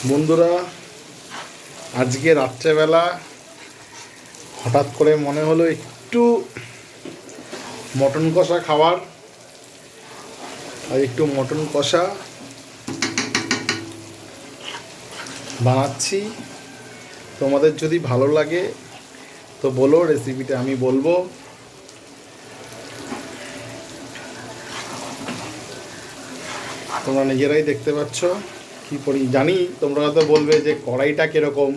বন্ধুরা, আজকে রাত্রেবেলা হঠাৎ করে মনে হলো একটু মটন কষা খাওয়ার। আর একটু মটন কষা বানাচ্ছি। তোমাদের যদি ভালো লাগে তো বলো, রেসিপিটা আমি বলবো। তোমরা নিজেরাই দেখতে পাচ্ছ কি করি। জানি তোমরা হয়তো বলবে যে কড়াইটা কীরকম,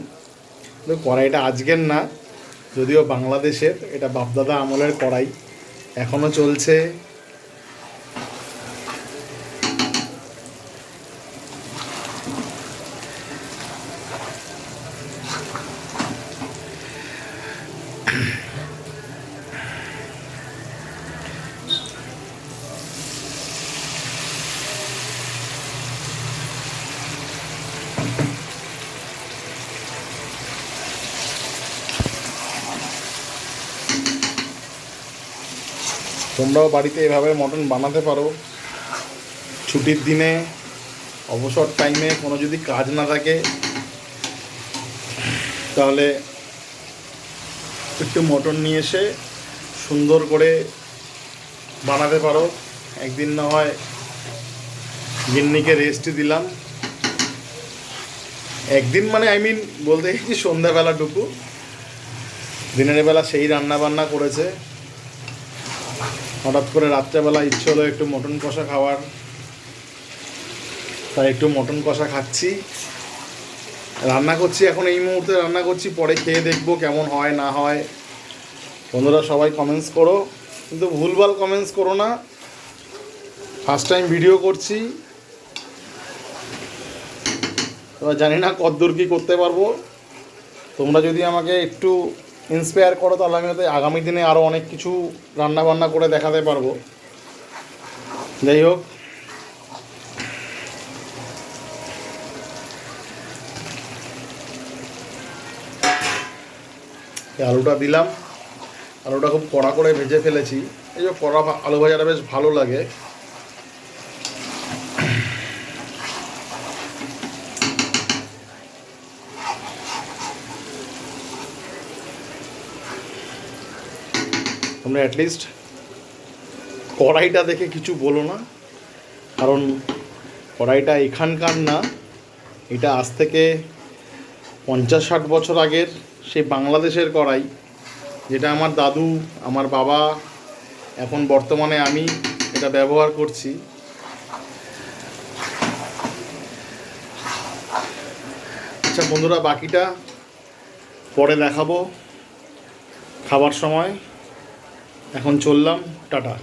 কিন্তু কড়াইটা আজকের না, যদিও বাংলাদেশের, এটা বাপদাদা আমলের কড়াই, এখনও চলছে। তোমরাও বাড়িতে এভাবে মটন বানাতে পারো। ছুটির দিনে, অবসর টাইমে কোনো যদি কাজ না থাকে তাহলে একটু মটন নিয়ে এসে সুন্দর করে বানাতে পারো। একদিন না হয় গিন্নিকে রেস্ট দিলাম। একদিন মানে বলতে গেছি সন্ধ্যাবেলাটুকু, দিনের বেলা সেই রান্না বান্না করেছে। হঠাৎ করে রাত্রেবেলা ইচ্ছে হলো একটু মটন কষা খাওয়ার, তাই একটু মটন কষা খাচ্ছি, রান্না করছি। এখন এই মুহূর্তে রান্না করছি, পরে খেয়ে দেখবো কেমন হয় না হয়। বন্ধুরা সবাই কমেন্টস করো, কিন্তু ভুলভাল কমেন্টস করো না। ফার্স্ট টাইম ভিডিও করছি, এবার জানি না কতদূর কী করতে পারবো। তোমরা যদি আমাকে একটু ইন্সপায়ার করো তাহলে আমি হয়তো আগামী দিনে আরও অনেক কিছু রান্না বান্না করে দেখাতে পারবো। যাই হোক, আলুটা দিলাম। আলুটা খুব কড়া করে ভেজে ফেলেছি। এই যে কড়া আলু ভাজাটা বেশ ভালো লাগে। তোমরা অ্যাটলিস্ট কড়াইটা দেখে কিছু বলো না, কারণ কড়াইটা এখানকার না, এটা আজ থেকে 50-60 বছর আগের সেই বাংলাদেশের কড়াই, যেটা আমার দাদু, আমার বাবা, এখন বর্তমানে আমি এটা ব্যবহার করছি। আচ্ছা বন্ধুরা, বাকিটা পরে দেখাবো খাবার সময়। এখন চললাম, টাটা।